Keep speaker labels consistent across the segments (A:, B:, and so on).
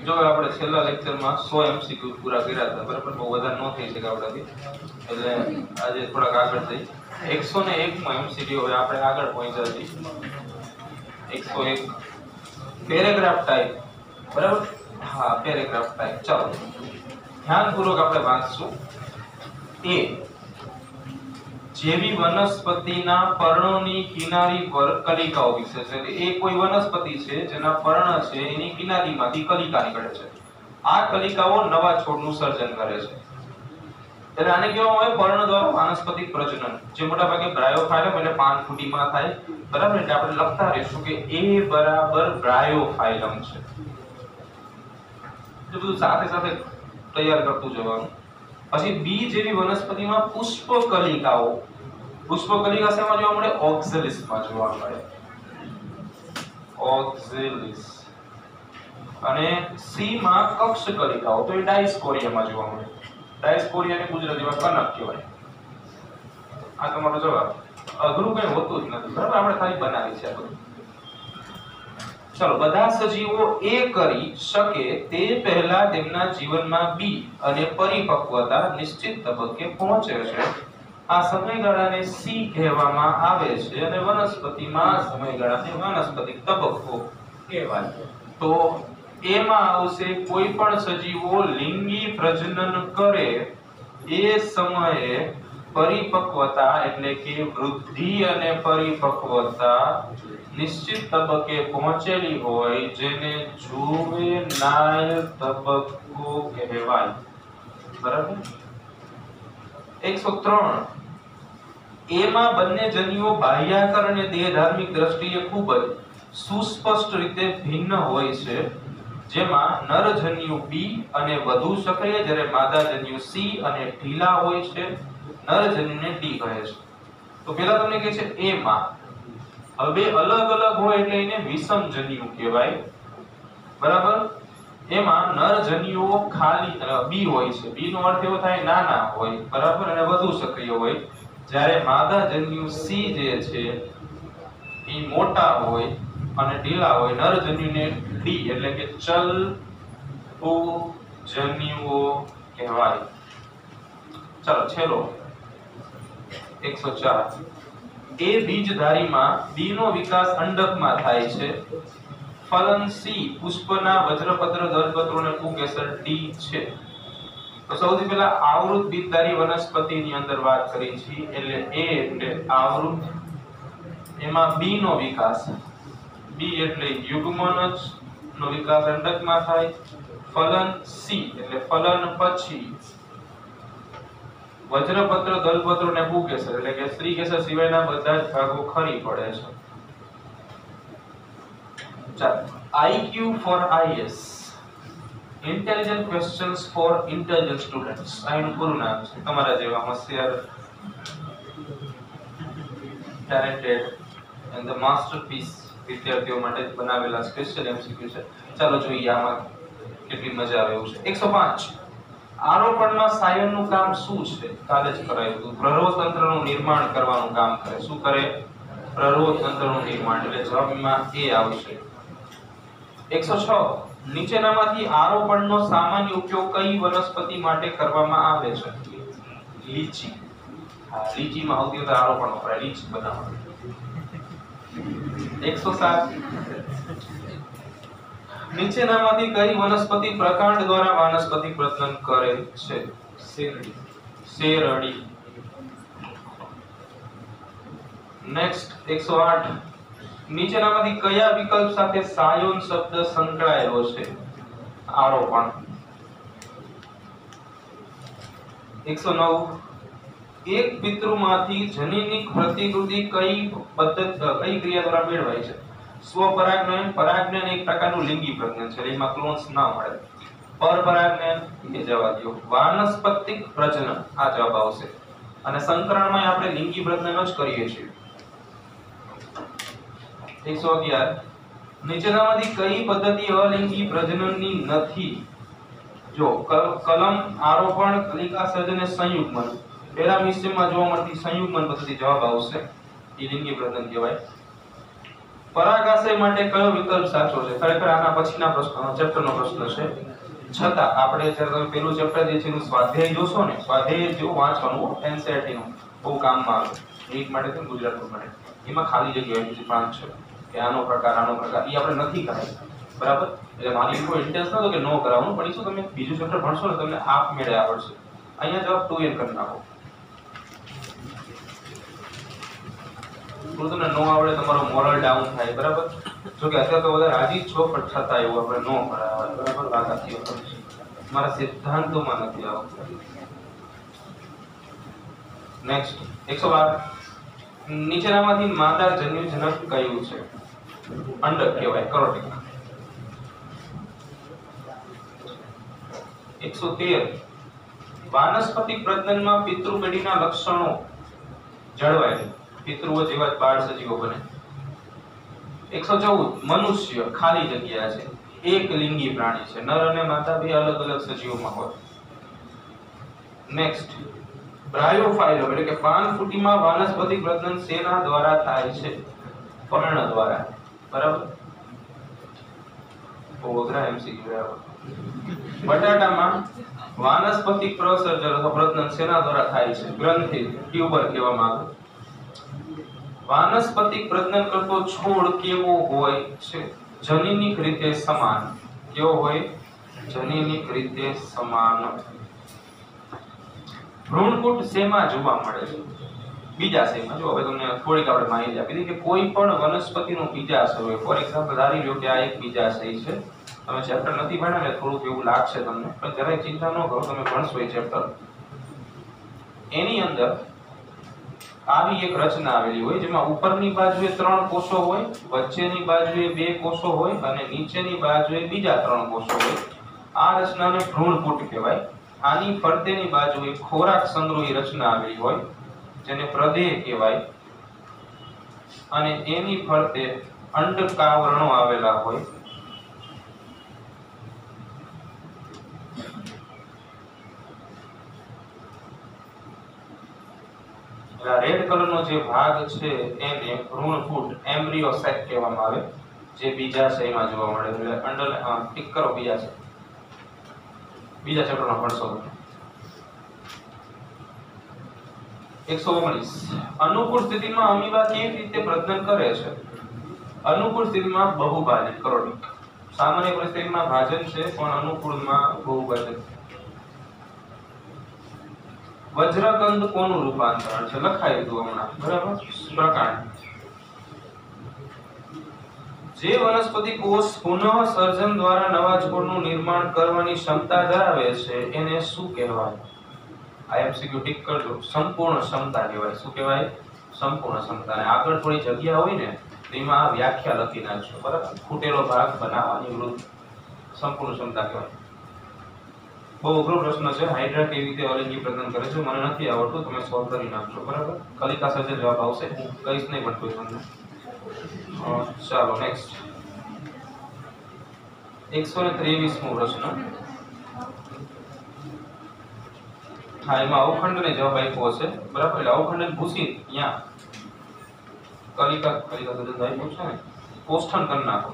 A: જો આપણે છેલ્લા લેક્ચરમાં 100 MCQ પૂરા કર્યા હતા, બરાબર, બહુ વધારે ન થઈ શકે આપણાથી, એટલે આજે થોડાક આગળ થઈ 101 માં MCQ હવે આપણે આગળ પહોંચ્યા છીએ 101 પેરેગ્રાફ ટાઈપ, બરાબર, હા પેરેગ્રાફ ટાઈપ. ચાલો ધ્યાનપૂર્વક આપણે વાંચશું. એ જેવી વનસ્પતિના પર્ણોની કિનારી પર કલિકાઓ વિશે છે. એ કોઈ વનસ્પતિ છે જેના પર્ણ છે એની કિનારીમાંથી કલિકા નીકળે છે. આ કલિકાઓ નવા છોડનું સર્જન કરે છે. એટલે આને કહેવામાં આવે પર્ણ દ્વારા વાનસ્પતિક પ્રજનન, જે મોટા ભાગે બ્રાયોફાઇલમ એટલે પાનફૂટીમાં થાય, બરાબર. એટલે આપણે લખતા રહીશું કે A બરાબર બ્રાયોફાઇલમ છે. એ બધું સાથે સાથે તૈયાર કરતું જવાનું. પછી બી જેવી વનસ્પતિમાં પુષ્પકલિકાઓ. પુષ્પકલિકા શેમાં જોવા મળે? ઓક્ઝેલિસમાં જોવા મળે. ઓક્ઝેલિસ. અને સી માં કક્ષકલિકાઓ, તો એ ડાયસ્કોરિયામાં જોવા મળે. ડાયસ્કોરિયાને ગુજરાતીમાં કનક કહેવાય. આ તમારો જવાબ. અઘરું કઈ હોતું જ નથી, બરાબર, આપણે ખાલી બનાવી છે આ બધું. ચલો, બધા સજીવો એ કરી શકે તે પહેલા તેમના જીવનમાં બી અને પરિપક્વતા નિશ્ચિત તબક્કે પહોંચે છે. આ સમયગાળાને સી કહેવામાં આવે છે અને વનસ્પતિમાં સમયગાળાને વાનસ્પતિક તબક્કો કહેવાય. તો એમાં આવશે કોઈ પણ સજીવો લિંગી પ્રજનન કરે એ સમયે પરિપક્વતા એટલે કે વૃદ્ધિ અને પરિપક્વતા નિશ્ચિત તબક્કે પહોંચેલી હોય, જેને જુવેનાઇલ તબક્કો કહેવાય. બરાબર. 103 એમાં બંને જન્યુઓ બાહ્યાકાર અને દેહધાર્મિક દ્રષ્ટિએ ખૂબ જ સુસ્પષ્ટ રીતે ભિન્ન હોય છે, જેમાં નર જન્યુ બી અને વધુ સક્રિય, જ્યારે માદા જન્યુ સી અને ઢીલા હોય છે. નર જન્યુને ડી કહે છે. તો પહેલા તમને કહે છે એ માં. હવે અલગ અલગ હોય એટલે એને વિષમ જન્યુ કહેવાય. બરાબર. એમાં નર જન્યુઓ ખાલી બી હોય છે. બી નો અર્થ એવો થાય નાના હોય, બરાબર, અને વધુ સક્રિય હોય. જ્યારે માદા જન્યુ સી જે છે એ મોટા હોય અને ઢીલા હોય. નર જન્યુને ડી એટલે કે ચલ જન્યુઓ કહેવાય. ચાલો છેલ્લો 104 એ બીજધારીમાં બી નો વિકાસ અંડકમાં થાય છે. ફલન સી પુષ્પના વજ્રપત્ર દળપત્રોને પુંકેસર ડી છે. તો સૌથી પહેલા આવૃત બીજધારી વનસ્પતિની અંદર વાત કરી છે, એટલે એ એટલે આવૃત. એમાં બી નો વિકાસ, બી એટલે યુગ્મનજ નો વિકાસ અંડકમાં થાય. ફલન સી એટલે ફલન પછી વજ્રપત્ર દળપત્રો ને પુંકેસર એટલે કે સ્ત્રીકેસર સિવાયના બધા જ ભાગો ખરી પડે છે. IQ for IS, Intelligent Questions for Intelligent Students. આનું પૂરું નામ છે. તમારા જેવા હોશિયાર, ટેલેન્ટેડ એન્ડ ધ માસ્ટરપીસ વિદ્યાર્થીઓ માટે બનાવેલા સ્પેશિયલ MCQ છે. ચાલો જોઈએ આમાં કેટલી મજા આવે એવું છે. 105 આરોપણમાં સાયનનું કામ શું છે? કાલે જ કરાયું હતું. પ્રરોહતંત્રનું નિર્માણ કરવાનું કામ કરે. શું કરે? પ્રરોહતંત્રનું નિર્માણ. એટલે જવાબમાં એ આવશે. 106 નીચેનામાંથી આરોપણનો સામાન્ય ઉપયોગ કઈ વનસ્પતિ માટે કરવામાં આવે છે? લીચી. હા, લીચીમાં સૌથી વધારે આરોપણ વપરાય, લીચી બનાવવા. 107 નીચેનામાંથી કઈ વનસ્પતિ પ્રકાંડ દ્વારા વાનસ્પતિક પ્રજનન કરે છે? શેરડી. શેરડી. નેક્સ્ટ 108 નીચેનામાંથી કયા વિકલ્પ સાથે સાયોન શબ્દ સંકળાયેલો છે? આરોપણ. 109 એક પિતૃમાંથી જનીનિક પ્રતિકૃતિ કઈ ક્રિયા દ્વારા મેળવાય છે? સ્વપરાગનયન. પરાગનયન એક પ્રકારનું લિંગી પ્રજનન છે, એમાં ક્લોન્સ ના મળે. પરપરાગનયન એ જવા દો. વાનસ્પતિક પ્રજનન આ જવાબ આવશે. અને સંકરણમાં આપણે લિંગી પ્રજનન જ કરીએ છીએ. 111 નીચેનામાંથી કઈ પદ્ધતિ અલિંગી પ્રજનનની નથી? જો કલમ, આરોપણ, કલિકા સર્જન અને સંયુગ્મન. પહેલા મિશ્રણમાં જોવા મળતી સંયુગ્મન પદ્ધતિ જવાબ આવશે. એ લિંગી પ્રજનન કહેવાય. પરાગાશય માટે કયો વિકલ્પ સાચો છે? ખરેખર આના પછીના પ્રશ્ન ચેપ્ટરનો પ્રશ્ન છે, છતાં આપણે જ્યારે તમે પેલું ચેપ્ટર જે છે એનું સ્વાધ્યાય જોશો ને, સ્વાધ્યાય જેવું વાંચવાનું NCERT નું બહુ કામમાં આવે એક માટે તો ગુજરાતી માટે. એમાં ખાલી જગ્યા હોય છે 5 છે કે આનો પ્રકાર એ આપણે નથી કરાય, બરાબર? એટલે મારી કોઈ ઇન્ટેન્સ નતો કે નો કરાવવાનું, પણ શું તમે બીજું ચેપ્ટર ભણશો ને તમને આપ મેળે આવડશે. અહીંયા જવાબ 2n કરી નાખો. થોડું તમને નો આવડે તમારો મોરલ ડાઉન થાય, બરાબર? જો કે અત્યારે તો બધા રાજી જ છો, પણ છતાં એવું આપણે નો કરાવે, બરાબર? લાગાતી મારા સિદ્ધાંતોમાં નથી આવતું. નેક્સ્ટ 112 નીચેનામાંથી માદા જન્યુજનક કયું છે? અંડક કહેવાય, કરોટિકા. 113 વાનસ્પતિક પ્રજનનમાં પિતૃપેઢીના લક્ષણો જળવાય, પિતૃઓ જેવા જ બાળ સજીવો બને. 114 મનુષ્ય ખાલી જગ્યા છે, એક લિંગી પ્રાણી છે, નર અને માદા બે અલગ અલગ સજીવોમાં હોય. નેક્સ્ટ બ્રાયોફાઇલમ એટલે કે પાનફૂટીમાં વાનસ્પતિક પ્રજનન શેના દ્વારા થાય છે? પર્ણ દ્વારા, બરાબર? ઓગરા MCQ. બટાટામાં વાનસ્પતિક પ્રસર્જન અથવા પ્રજનન શેના દ્વારા થાય છે? ગ્રંથિ, ટ્યુબર કહેવામાં આવે. વાનસ્પતિક પ્રજનન કરતો છોડ કેવો હોય છે? જનીનિક રીતે સમાન. કેવો હોય? જનીનિક રીતે સમાન. ભ્રૂણપુટ શેમાં જોવા મળે છે? બીજાશયમાં. જો હવે તમને થોડીક આપણે માહિતી આપી દીધી કે કોઈ પણ વનસ્પતિનું બીજાશય હોય. ફોર એક્ઝામ્પલ ધારી લો કે આ એક બીજાશય છે. તમે ચેપ્ટર નથી ભણ્યા એટલે થોડુંક એવું લાગશે તમને, પણ જરાય ચિંતા ન કરો, તમે ભણશો એ ચેપ્ટર. એની અંદર આવી એક રચના આવેલી હોય જેમાં ઉપરની બાજુએ 3 કોષો હોય, વચ્ચેની બાજુએ 2 કોષો હોય અને નીચેની બાજુએ બીજા 3 કોષો હોય. આ રચનાને ભ્રૂણપુટ કહેવાય. આની ફરતેની બાજુએ ખોરાક સંગ્રહી રચના આવેલી હોય જેને પ્રદેહ કહેવાય અને એની ફરતે અંડકાવરણો આવેલા હોય. રેડ કલરનો જે ભાગ છે એને ભ્રૂણપુટ એમ્બ્રિયો સેક કહેવામાં આવે, જે બીજાશયમાં જોવા મળે. એટલે અંડર ટિક કરો બીજાશય. બીજા ચેપ્ટરમાં ભણશો. 119 અનુકૂળ સ્થિતિમાં અમીબા કેવી રીતે પ્રજનન કરે છે? અનુકૂળ સ્થિતિમાં બહુભાજન, કરોટિક. સામાન્ય પરિસ્થિતિમાં ભાજન છે, પણ અનુકૂળમાં બહુભાજન. વજ્રકંદ કોનું રૂપાંતરણ છે? લખાયું હતું હમણાં, બરાબર? પ્રકાંડ. જે વનસ્પતિ કોષ પુનઃ સર્જન દ્વારા નવા છોડનું નિર્માણ કરવાની ક્ષમતા ધરાવે છે એને શું કહેવાય? IMCQ ટિક કરજો. સંપૂર્ણ ક્ષમતા કહેવાય. શું કહેવાય? સંપૂર્ણ ક્ષમતા. અને આગળ થોડી જગ્યા હોય ને તેમાં આ વ્યાખ્યા લખી નાખજો, બરાબર? ખૂટેલો ભાગ બનાવવાની વૃદ્ધ સંપૂર્ણ ક્ષમતા કહેવાય. બહુ અઘરો પ્રશ્ન છે. હાઇડ્રા કેવી રીતે અલિંગી પ્રજનન કરે છે? મને નથી આવડતું, તમે સોલ્વ કરી નાખજો, બરાબર? કલિકા સર્જન જવાબ આવશે, હું કહીશ નહીં પણ કોઈ તમને. ચાલો નેક્સ્ટ 123મો પ્રશ્ન. હા, એમાં અવખંડને જવાબ આપ્યો છે, બરાબર? એટલે અવખંડને ભૂસી અહીંયા કલિકા સર્જન આપ્યું છે ને, કોષ્ઠન કરી નાખો.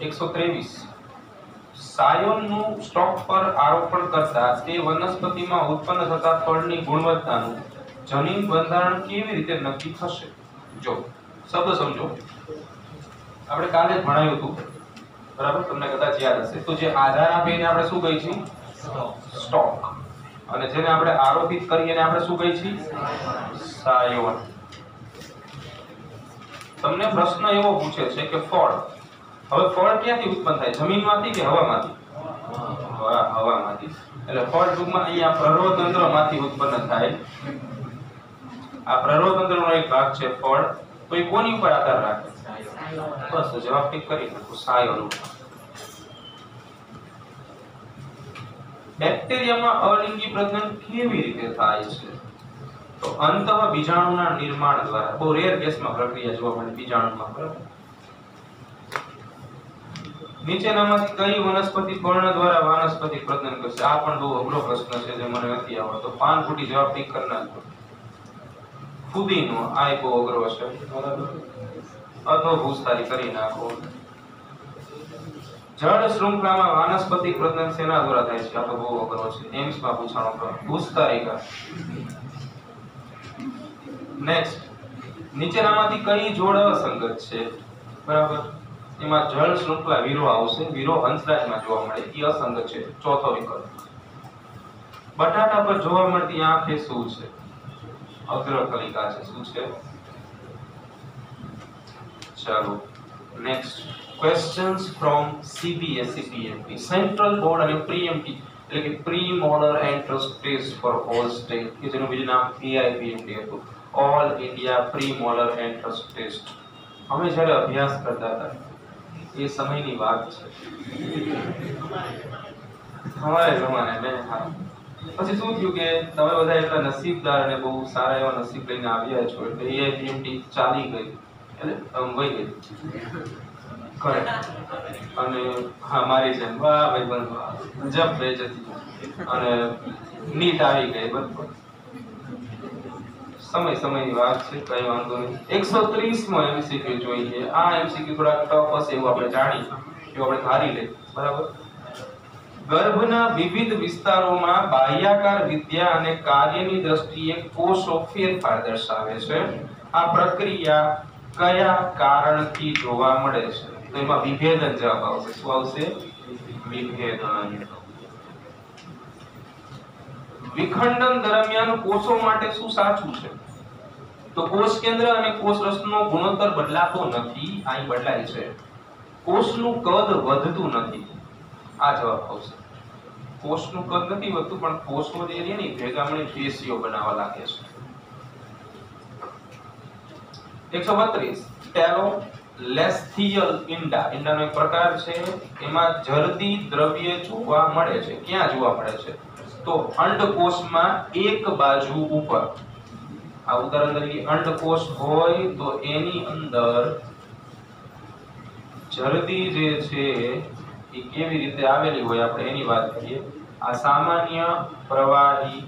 A: 123 સાયોનનું સ્ટોક પર આરોપણ કરતા તે વનસ્પતિમાં ઉત્પન્ન થતા ફળની ગુણવત્તાનું જનીન બંધારણ કેવી રીતે નક્કી થશે? જો શબ્દ સમજો. આપણે કાલે જ ભણાવ્યું હતું, બરાબર? તમને કદાચ યાદ હશે. તો જે આધાર આપે એને આપણે શું કહીએ છીએ? સ્ટોક. અને જેને આપણે આરોપિત કરીએ એને આપણે શું કહીએ છીએ? સાયોન. તમને પ્રશ્ન એવો પૂછે છે કે ફળ, હવે ફળ ક્યાંથી ઉત્પન્ન થાય? જમીનમાંથી કે હવામાંથી? હવામાંથી. એટલે ફળ ટૂંકમાં અહીંયા પ્રરોહતંત્રમાંથી ઉત્પન્ન થાય. આ પ્રરોહતંત્રનો એક ભાગ છે ફળ. તો એ કોની ઉપર આધાર રાખે? બસ જવાબ ટીક કરી નાખો, સાયોન. બેક્ટેરિયામાં અલિંગી પ્રજનન કેવી રીતે થાય છે? તો અંતઃ બીજાણુના નિર્માણ દ્વારા. બહુ રેર કેસમાં પ્રક્રિયા જોવા મળે બીજાણુમાં, બરાબર? નીચેનામાંથી કઈ વનસ્પતિ પર્ણ દ્વારા વાનસ્પતિક પ્રજનન કરશે? આ પણ બહુ અઘરો પ્રશ્ન છે જે મને નથી આવડતો. પાનફૂટી જવાબ ટીક કરી નાખો. ફુદીનો આ એક બહુ અઘરો છે, બરાબર. અધોભૂસ્તારી કરી નાખો. જળ શૃંખલામાં વાનસ્પતિક પ્રજનન શેના દ્વારા થાય છે? આ તો બહુ અઘરો છે, એમ્સ માં પૂછાણો તો ભૂસ્તારિકા. નેક્સ્ટ, નીચેનામાંથી કઈ જોડ અસંગત છે? બરાબર. એમાં જળ શૃંખલા વીરો આવશે, વીરો હંસરાજમાં જોવા મળે, એ અસંગત છે. ચોથો વિકલ્પ. બટાટા પર જોવા મળતી આંખ એ શું છે? અગ્રકલિકા છે. શું છે? ચાલો next, questions from CBSE PMP central board અને પ્રીએમ્પટી એટલે કે pre model entrance test for all state કે જેનું બીજું નામ AIPMT હતું, all India pre model entrance test. અમે જ્યારે અભ્યાસ કરતા હતા એ સમયની વાત છે, અમારે જમાને મેં. હા, પછી શું થયું કે તમે બધા એટલા નસીબદાર અને બહુ સારા એવા નસીબ લઈને આવ્યા છો એટલે AIPMT ચાલી ગઈ, એટલે વહી ગઈ. કરેક્ટ. અને હા, મારી જેમ વાહ ભાઈ બંધ જબ બેજતી. અને નીટ આવી ગઈ. બરાબર, સમયની વાત છે, કઈ વાંધો નહીં. 130 માં MCQ જોઈએ. આ MCQ થોડા ટફ હશે એવું આપણે જાણીએ, એવું આપણે ધારી લઈએ. બરાબર. ગર્ભના વિવિધ વિસ્તારોમાં બાહ્યાકાર વિદ્યા અને કાર્યની દ્રષ્ટિએ કોષો ફેરફાર દર્શાવે છે. આ પ્રક્રિયા કયા કારણથી જોવા મળે છે? તો એમાં વિભેદન જવાબ આવશે. શું આવશે? વિભેદન. વિખંડન દરમિયાન કોષો માટે શું સાચું છે? તો કોષ કેન્દ્ર અને કોષ રસનો ગુણોત્તર બદલાતો નથી, અહીં બદલાય છે. કોષનું કદ વધતું નથી, આ જવાબ આવશે. કોષનું કદ નથી વધતું, પણ કોષો જે છે ને ભેગા મળીને પેશીઓ બનાવવા લાગે છે. 132, ટેલોલેસ્થિયલ ઈંડા. ઈંડાનો એક પ્રકાર છે, એમાં જરદી દ્રવ્ય જોવા મળે છે. ક્યાં જોવા મળે છે? તો અંડકોષમાં એક બાજુ ઉપર. આ ઉદાહરણ તરીકે અંડકોષ હોય તો એની અંદર જરદી જે છે એ કેવી રીતે આવેલી હોય આપણે એની વાત કરીએ. આ સામાન્ય પ્રવાહી,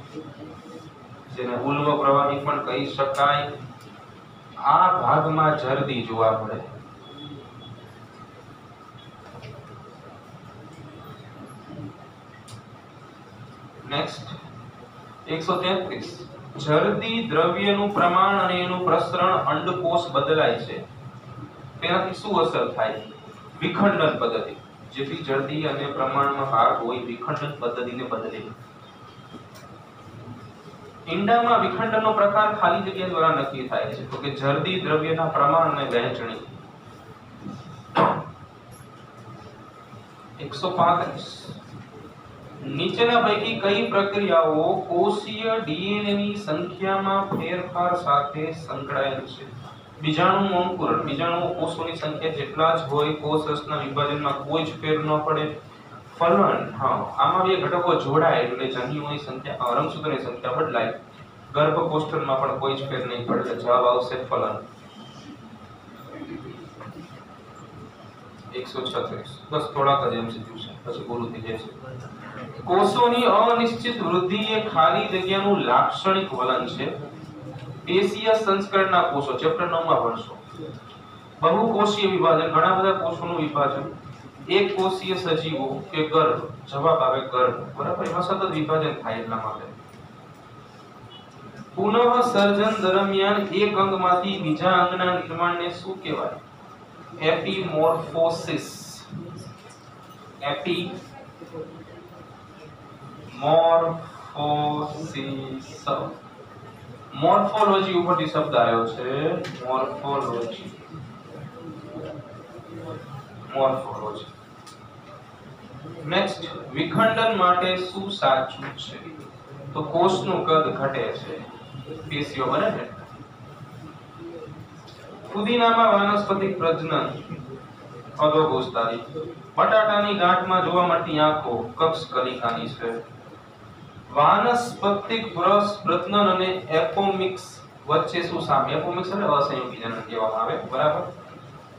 A: જેને ઉલ્વ પ્રવાહી પણ કહી શકાય, આ ભાગમાં જરદી જોવા મળે. નેક્સ્ટ 133, જરદી દ્રવ્યનું પ્રમાણ અને એનું પ્રસરણ અંડકોષ બદલાય છે, તેનાથી શું અસર થાય? વિખંડન પદ્ધતિ. જેથી જરદી અને પ્રમાણમાં ભાગ હોય વિખંડન પદ્ધતિને બદલે. ઈંડામાં વિખંડનનો પ્રકાર ખાલી જગ્યા દ્વારા નક્કી થાય છે, તો કે જરદી દ્રવ્યના પ્રમાણ અને વહેંચણી. 135, નીચેના પૈકી કઈ પ્રક્રિયાઓ કોષીય DNA ની સંખ્યામાં ફેરફાર સાથે સંકળાયેલ છે? બીજાણુનું અંકુરણ. બીજાણુઓ કોષોની સંખ્યા જેટલા જ હોય, કોષ રસના વિભાજનમાં કોઈ જ ફેર ન પડે. ફલન, હા, આમાં બે ઘટકો જોડાય એટલે જન્યુઓની સંખ્યા, રંગસૂત્રોની સંખ્યા બદલાય. ગર્ભકોષ્ઠમાં પણ કોઈ જ ફેર નહીં પડે એટલે જવાબ આવશે ફલન. 136, બસ થોડાક જ MCQ છે, પછી પૂરું થઈ જશે. કોષોની અનિશ્ચિત વૃદ્ધિ એ ખાલી જગ્યાનું લાક્ષણિક વલણ છે. પેશીય સંસ્કરણના કોષો ચેપ્ટર 9 માં ભણશો. બહુકોષીય વિભાજન, ઘણા બધા કોષોનું વિભાજન. એક કોષીય સજીવો કે ગર્ભ, જવાબ આવે ગર્ભ. બરાબર, એમાં સતત વિભાજન થાય એટલા માટે. પુનઃ સર્જન દરમિયાન એક અંગમાંથી બીજા અંગના નિર્માણને શું કહેવાય? એપીમોર્ફોસિસ. એપીમોર્ફોસિસ. મોર્ફોલોજી ઉપરથી શબ્દ આવ્યો છે, મોર્ફોલોજી. મોર્ફોલોજી. નેક્સ્ટ, વિખંડન માટે શું સાચું છે? તો કોષનું કદ ઘટે છે, પેશીઓ બને છે. ફુદીનામાં વાનસ્પતિક પ્રજનન, અધોકોષધારી. બટાટાની ગાંઠમાં જોવા મળતી આંખો કક્ષ કલિકાની છે. વાનસ્પતિક પ્રજનન અને એપોમિક્સ વચ્ચે શું સામ્ય? એપોમિક્સ એટલે અસંયોગી જનન કહેવામાં આવે. બરાબર.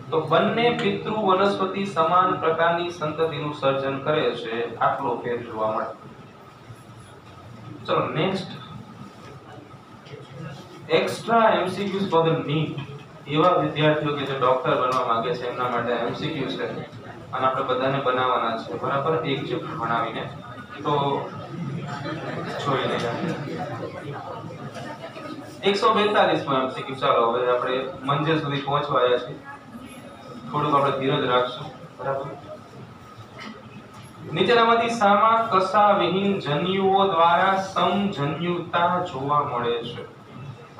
A: તો બંને પિતૃ વનસ્પતિ સમાન પ્રકારની સંતતિનું સર્જન કરે છે, આટલો ફેર જોવા મળે. ચલો next, extra MCQs for the NEET, એવા વિદ્યાર્થીઓ કે જે ડોક્ટર બનવા માંગે છે એમના માટે એમસીક્યુ છે અને આપણે બધાને બનાવવાના છે, બરાબર, એક ચેપ્ટર ભણાવીને. તો જોઈ લઈએ 142 માં એમસીક્યુ. ચાલો હવે આપણે મંજિલ સુધી પહોંચવા આવ્યા છીએ, થોડુંક આપણે ધીરજ રાખશું, બરાબર. નીચેનામાંથી શામાં કશા વિહીન જન્યુઓ દ્વારા સમજન્યુતા જોવા મળે છે?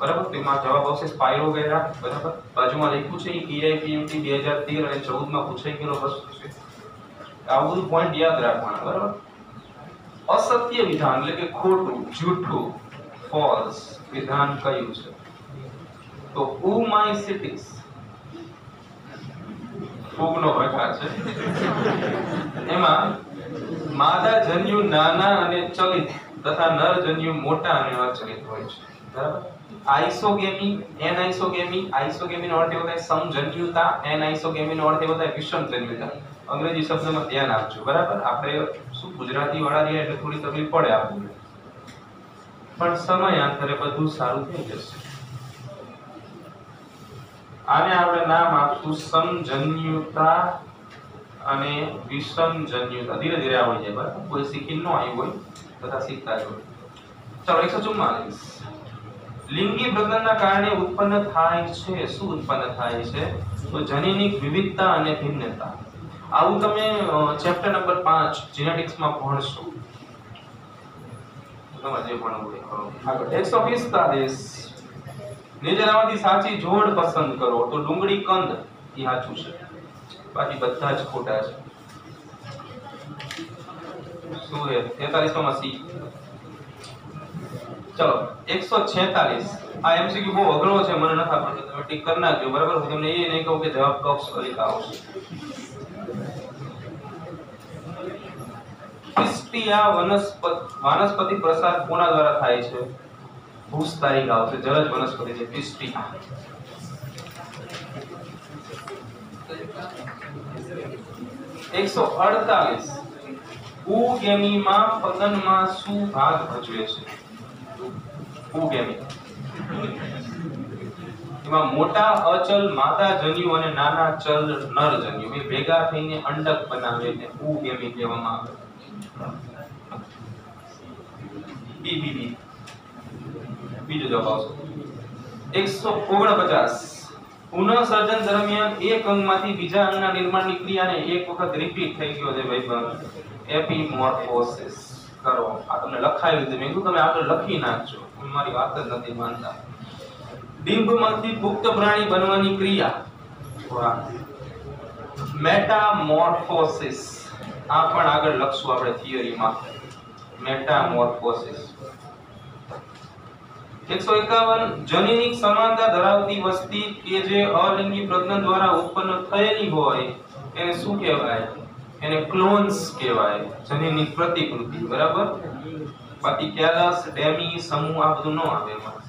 A: બરાબર, તો એમાં જવાબ આવશે સ્પાઇરોગેરા, બરાબર. બાજુમાં લખ્યું છે EIPMT 2013 અને 14 માં પૂછાઈ ગયેલો પ્રશ્ન છે. આ બધું પોઈન્ટ યાદ રાખવાના, બરાબર. અસત્ય વિધાન એટલે કે ખોટું, જૂઠું, ફોલ્સ વિધાન કયું છે? તો ઉમાઇસિટિસ ફૂગનો પ્રકાર છે. એમાં માદા જન્યુ નાના અને ચલિત તથા નર જન્યુ મોટા અને અચલિત હોય છે, બરાબર. આઇસોગેમી, એનઆઇસોગેમી, આઇસોગેમી નો અર્થ એવો થાય સમજન્યુતા, એનઆઇસોગેમી નો અર્થ એવો થાય વિષમજન્યુતા. અંગ્રેજી શબ્દમાં ધ્યાન આપજો, બરાબર. આપણે શું ગુજરાતી વાળા રહ્યા એટલે થોડી તકલીફ પડે આપણને, પણ સમયાંતરે બધું સારું થઈ જશે. આને આપણે નામ આપશું સમજન્યુતા અને વિષમજન્યુતા. ધીરે ધીરે આવડી જાય, બરાબર. કોઈ શીખી ન આવ્યું હોય તથા શીખતા જ હોય. ચાલો 144. લિંગી પ્રજનનના કારણે ઉત્પન્ન થાય છે, શું ઉત્પન્ન થાય છે? તો જનીનિક વિવિધતા અને ભિન્નતા. આવું તમે ચેપ્ટર નંબર 5 જીનેટિક્સ માં ભણશો. તમારે જે ભણવું હોય. આગળ 145. નીચેનામાંથી સાચી જોડ પસંદ કરો. તો ડુંગળી કંદ એ સાચું છે, બાકી બધા જ ખોટા છે. શું છે 43 માં સી. ચલો 146. આ એમસીક્યુ બહુ અઘરો છે, મને નથી આવડતો, તમે ટીક કરી નાખજો, બરાબર. હું તમને એ નહીં કહું કે જવાબ કક્ષ કરી આવશે. પિસ્ટિયા વાનસ્પતિ પ્રસાર કોના દ્વારા થાય છે? ભૂસ્તારિક આવશે, જલજ વનસ્પતિ છે પિસ્ટિયા. 148. ઉગેમીમાં પતનમાં શું ભાગ ભજવે છે? ઉગેમી એમાં મોટા અચલ માદા જન્યુ અને નાના ચલ નર જન્યુ એ ભેગા થઈને અંડક બનાવે ને ઉગેમી કહેવામાં આવે. બીબીબી બીજો જવાબ આવશે. 149. પુનઃસર્જન દરમિયાન એક અંગમાંથી બીજા અંગના નિર્માણની ક્રિયાને એક વખત રિપીટ થઈ ગયો છે ભાઈ, એપિમોર્ફોસિસ કરો. આ તમને લખાયું છે, મેં કીધું તમે આગળ લખી નાખજો, મારી વાત જ નથી માનતા. ડિંભમાંથી પુખ્ત પ્રાણી બનવાની ક્રિયા મેટામોર્ફોસિસ. આ પણ આગળ લખશું આપણે થિયરીમાં, મેટામોર્ફોસિસ. 151. જનીનિક સમાનતા ધરાવતી વસ્તી કે જે અલિંગી પ્રજનન દ્વારા ઉત્પન્ન થયેલી હોય એને શું કહેવાય? એને ક્લોન્સ કહેવાય, જનીનિક પ્રતિકૃતિ, બરાબર. બાકી કેલસ, ડેમી, સમૂહ આ બધું ન આવે એમાં.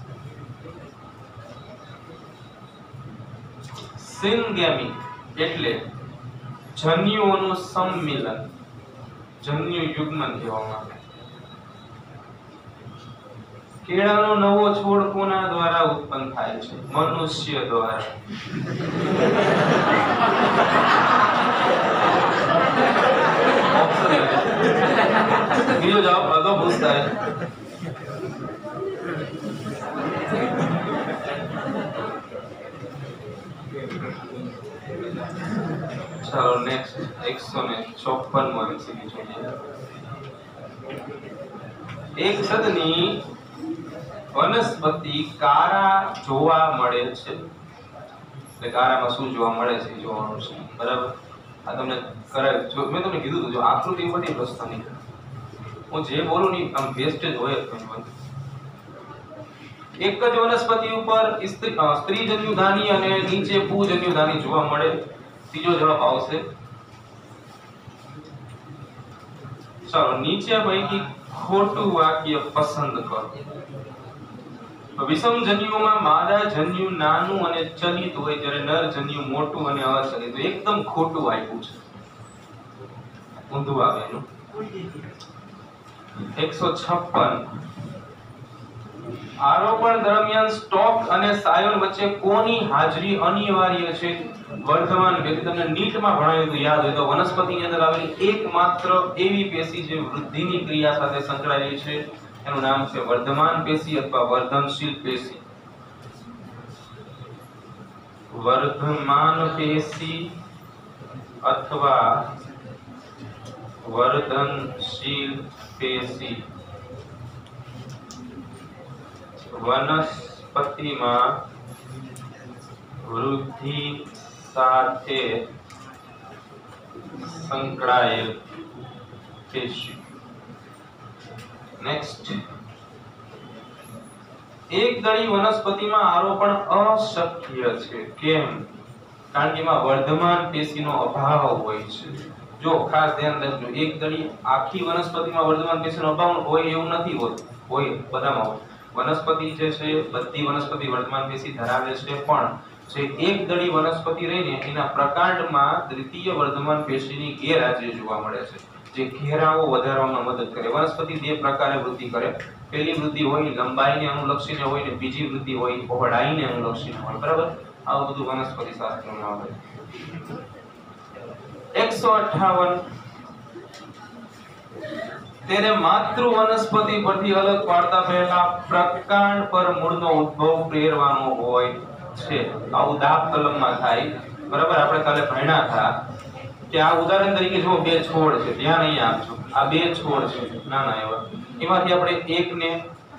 A: સિનગેમી એટલે જન્યુઓનું સંમિલન, જન્યુ યુગ્મન કહેવામાં આવે. કેળાનો નવો છોડ કોના દ્વારા ઉત્પન્ન થાય છે? મનુષ્ય દ્વારા. બીજો જવાબ અગો પૂછતા है. ચાલો નેક્સ્ટ 156 મો એમસીક્યુ જોઈએ. એક છતની વનસ્પતિ કારા જોવા મળે છે. એટલે કારામાં શું જોવા મળે છે જોવાનું છે, બરાબર. આ તમને કરાય, મેં તમને કીધું હતું, જો આકૃતિ ઉપરથી પ્રશ્ન નહીં, હું જે બોલું નહીં આમ વેસ્ટેજ હોય જ નહીં. એક જ વનસ્પતિ ઉપર સ્ત્રી જન્યુધાની અને નીચે પુંજન્યુધાની જોવા મળે. ત્રીજો જવાબ આવશે. ચાલો નીચે પૈકી ખોટું વાક્ય પસંદ કરો. વિષમ જન્યુઓમાં માદા જન્યુ નાનું અને ચલિત હોય જ્યારે નર જન્યુ મોટું અને અચલિત હોય. એકદમ ખોટું આપ્યું છે, ઊંધું આવે એનું. 156. આરોપણ દરમિયાન સ્ટોક અને સાયોન વચ્ચે કોની હાજરી અનિવાર્ય છે? વર્ધમાન પેશી. તમને નીટમાં ભણાવ્યું તો યાદ હોય તો વનસ્પતિની અંદર આવેલી એકમાત્ર એવી પેશી જે વૃદ્ધિની ક્રિયા સાથે સંકળાયેલી છે એનું નામ છે વર્ધમાન પેશી અથવા વર્ધનશીલ પેશી. વર્ધમાન પેશી અથવા વર્ધનશીલ પેશી વનસ્પતિમાં વૃદ્ધિ સાથે સંકળાયેલ પેશી. નેક્સ્ટ, એકદળી વનસ્પતિમાં આરોપણ અશક્ય છે. કેમ? કારણ કે એમાં વર્ધમાન પેશીનો અભાવ હોય છે. જો ખાસ ધ્યાન રાખજો, એકદળી આખી વનસ્પતિમાં વર્ધમાન પેશીનો અભાવ હોય એવું નથી હોતું. હોય બધામાં હોય. વનસ્પતિ જે છે બધી વનસ્પતિ વર્ધમાન પેશી ધરાવે છે, પણ જે એકદળી વનસ્પતિ રહીને એના પ્રકાંડમાં દ્વિતીય વર્ધમાન પેશીની ગેરહાજરી જોવા મળે છે, જે ઘેરાવો વધારવામાં મદદ કરે. વનસ્પતિ બે પ્રકારે વૃદ્ધિ કરે. પહેલી વૃદ્ધિ હોય લંબાઈને અનુલક્ષીને હોય ને બીજી વૃદ્ધિ હોય પહોળાઈને અનુલક્ષીને હોય. બરાબર? આવું બધું વનસ્પતિ શાસ્ત્રમાં આવે. 158 તેને માતૃ વનસ્પતિ પરથી અલગ પાડતા પહેલા પ્રકાંડ પર મૂળનો ઉદ્ભવ પ્રેરવાનો હોય છે. આવું દાબ કલમમાં થાય. બરાબર? આપણે કાલે ભણ્યા હતા કે આ ઉદાહરણ તરીકે જો બે છોડ છે, ધ્યાન અહીંયા આપજો. આ બે છોડ છે નાના એવા, એમાંથી આપણે એકને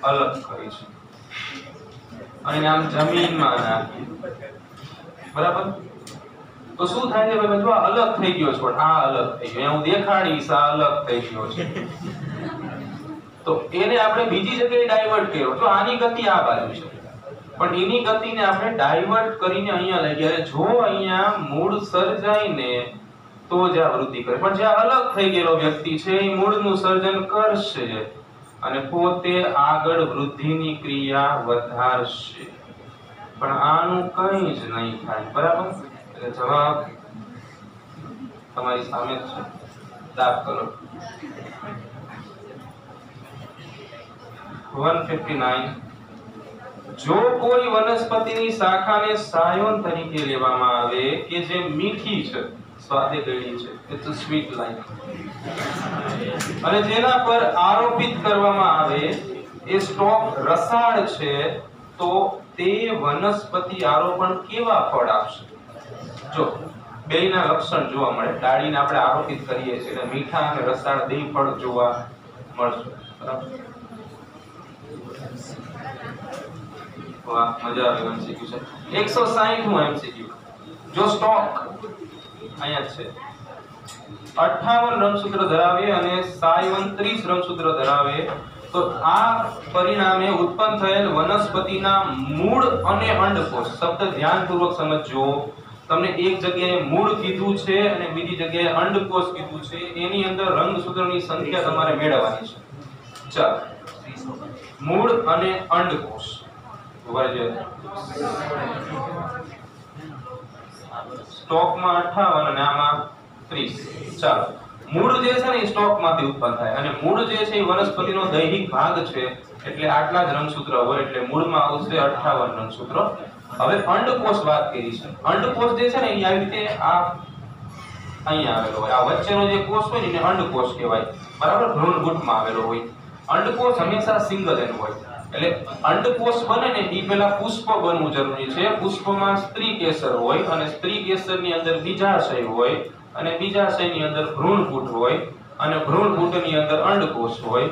A: અલગ કરીશું અને આમ જમીનમાં નાખીએ. બરાબર? તો શું થાય છે ભાઈ? જો આ અલગ થઈ ગયો છોડ, આ અલગ થઈ ગયો, હું દેખાડીશ આ અલગ થઈ ગયો છે, તો એને આપણે બીજી જગ્યાએ ડાયવર્ટ કર્યો. જો આની ગતિ આ બાજુ છે, પણ એની ગતિને આપણે ડાયવર્ટ કરીને અહીંયા લઈ ગયા. જો અહીંયા મૂળ સર્જાઈને તો જ આ વૃદ્ધિ કરે, પણ જે અલગ થઈ ગયેલો વ્યક્તિ છે એ મૂળનું સર્જન કરશે અને પોતે આગળ વૃદ્ધિની ક્રિયા વધારશે, પણ આનું કંઈ જ નહીં થાય. બરાબર? એટલે જવાબ તમારી સામે જ છે. દાબ કરો. 159 જો કોઈ વનસ્પતિની શાખાને સાયોન તરીકે લેવામાં આવે કે જે મીઠી છે, સ્વાદે ગળી છે, ઇટ્સ અ સ્વીટ લાઈક, અને જેના પર આરોપિત કરવામાં આવે એ સ્ટોક રસાળ છે, તો તે વનસ્પતિ આરોપણ કેવા ફળ આપશે? જો બેયના લક્ષણ જોવા મળે. ડાળીને આપણે આરોપિત કરીએ છીએ એટલે મીઠા અને રસાળ બે ફળ જોવા મળશે. બરાબર? વાહ, મજા આવે. એમસીક્યુ છે. 160 નું એમસીક્યુ. જો સ્ટોક અહીંયા છે 58 રંગસૂત્ર ધરાવે અને સાયવન 30 રંગસૂત્ર ધરાવે, તો આ પરિણામે ઉત્પન્ન થયેલ વનસ્પતિના મૂળ અને અંડકોષ. શબ્દ ધ્યાનપૂર્વક સમજજો. તમને એક જગ્યાએ મૂળ કીધું છે અને બીજી જગ્યાએ અંડકોષ કીધું છે. એની અંદર રંગસૂત્રની સંખ્યા તમારે મેળવવાની છે. ચાલો, મૂળ અને અંડકોષ. સ્ટોકમાં 58 અને આમાં 30. ચાલો, મૂળ જે છે ને એ સ્ટોકમાંથી ઉત્પન્ન થાય, અને મૂળ જે છે એ વનસ્પતિનો દૈહિક ભાગ છે, એટલે આટલા જ રંગસૂત્ર હોય, એટલે મૂળમાં આવશે 58 રંગસૂત્ર. હવે અંડકોષ વાત કરી છે. અંડકોષ જે છે ને એ આવી રીતે આ અહીંયા આવેલો હોય. આ વચ્ચેનો જે કોષ હોય ને એને અંડકોષ કહેવાય. બરાબર? ભ્રૂણગુટમાં આવેલો હોય. અંડકોષ હંમેશા સિંગલ એન હોય. એટલે અંડકોષ બને ને એ પહેલા પુષ્પ બનવું જરૂરી છે. પુષ્પમાં સ્ત્રી કેસર હોય અને સ્ત્રી કેસરની અંદર બીજાશય હોય અને બીજાશયની અંદર ભ્રૂણકૂટ હોય અને ભ્રૂણકૂટની અંદર અંડકોષ હોય.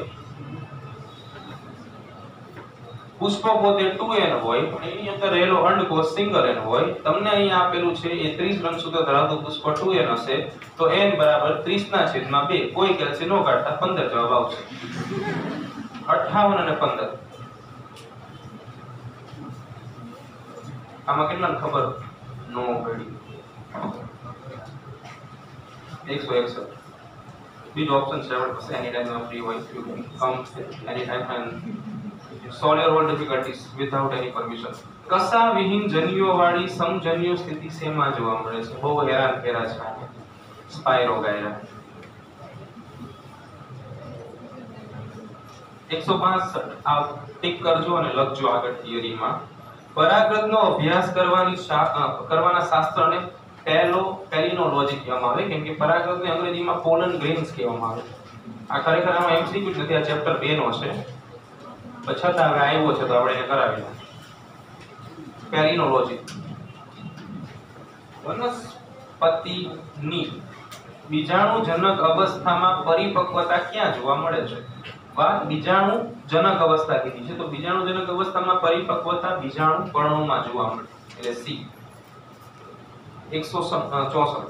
A: પુષ્પ પોતે 2n હોય પણ એની અંદર રહેલો અંડકોષ સિંગલ n હોય. તમને અહીંયા આપેલું છે એ 30 રંગસૂત્ર ધરાવતું પુષ્પ 2n હશે, તો n બરાબર 30/2. કોઈ કેલ્સી નો કાઢતા 15 જવાબ આવશે. 58 અને 15. આમાં કેટલાને ખબર નો પડી? 161. બીજો ઓપ્શન છે આપણી પાસે, એની ટાઈમ ફ્રી હોય, you can come any time and solve your all difficulties without any permission. કસા વિહીન જન્યુઓ વાળી સમજન્યુ સ્થિતિ શેમાં જોવા મળે છે? બહુ હેરાન ફેરા છે. સ્પાયરોગાયરા. 165 આ ટિક કરજો અને લખજો આગળ થિયરીમાં પરાગતનો અભ્યાસ કરવાના શાસ્ત્રને પેલિનોલોજી કહેવામાં આવે કેમ કે પરાગતને અંગ્રેજીમાં પોલન ગ્રેન્સ કહેવામાં આવે આ ખરેખર આમાં એમસીક્યુ જ નથી આ ચેપ્ટર 2 નો છે છતાં હવે આવ્યો છે તો આપણે એને કરાવી દઈએ પેલિનોલોજી વનસ્પતિની બીજાણુજનક અવસ્થામાં પરિપક્વતા ક્યાં જોવા મળે છે વાત બીજાણુજનક અવસ્થા કીધી છે તો બીજાણુજનક અવસ્થામાં પરિપક્વતા બીજાણુ પર્ણોમાં જોવા મળે એટલે સી 164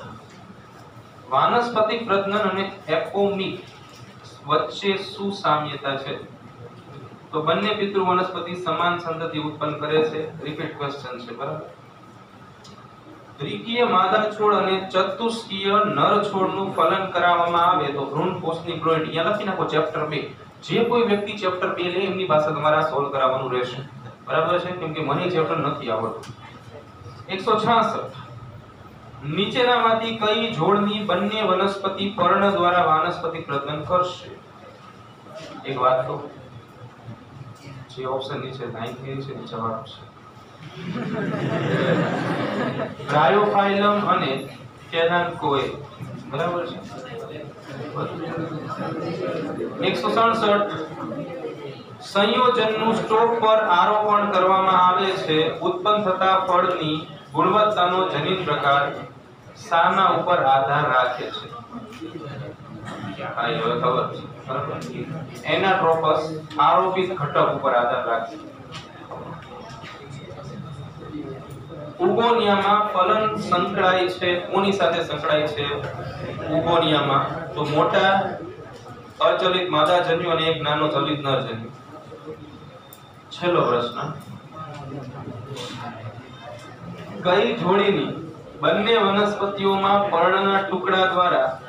A: વાનસ્પતિક પ્રજનન અને એપોમિક વચ્ચે શું સામ્યતા છે તો બંને પિતૃ વનસ્પતિ સમાન સંતતિ ઉત્પન્ન કરે છે રિપીટ ક્વેશ્ચન છે બરાબર દ્વિકીય માદા છોડ અને ચતુષ્કીય નર છોડનું ફલન કરાવવામાં આવે તો ભ્રૂણ કોષની પ્લોઇડ અહીંયા લખી નાખો ચેપ્ટર 2 જે કોઈ વ્યક્તિ ચેપ્ટર 2 લે એમની પાસે તમારે સોલ્વ કરાવવાનું રહેશે બરાબર છે કેમ કે મને ચેપ્ટર નથી આવડતું 166 નીચેનામાંથી કઈ જોડની બંને વનસ્પતિ પર્ણ દ્વારા વાનસ્પતિક પ્રજનન કરશે એક વાત તો જે ઓપ્શન નીચે લાઈન થઈ છે જવાબ છે બ્રાયોફાઇલમ અને કેરાન્કોએ બરાબર છે 167 સંયોજનનું સ્ટોક પર આરોપણ કરવામાં આવે છે ઉત્પન્ન થતા ફળની ગુણવત્તાનો જનીન પ્રકાર શાના ઉપર આધાર રાખે છે આ હવે ખબર છે બરાબર એનાટ્રોપસ આરોપિત ઘટક ઉપર આધાર રાખે છે ઉગોનિયામાં ફલન સંકળાય છે કોની સાથે સંકળાય છે ઉગોનિયામાં તો મોટા અચલિત માદા જન્યુ અને એક નાનો ચલિત નર જન્યુ છેલ્લો પ્રશ્ન કઈ જોડીની બંને વનસ્પતિઓમાં પર્ણના ટુકડા દ્વારા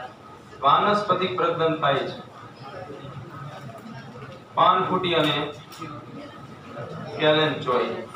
A: વાનસ્પતિક પ્રજનન થાય છે પાનફૂટી અને કેલેન્ચોઈ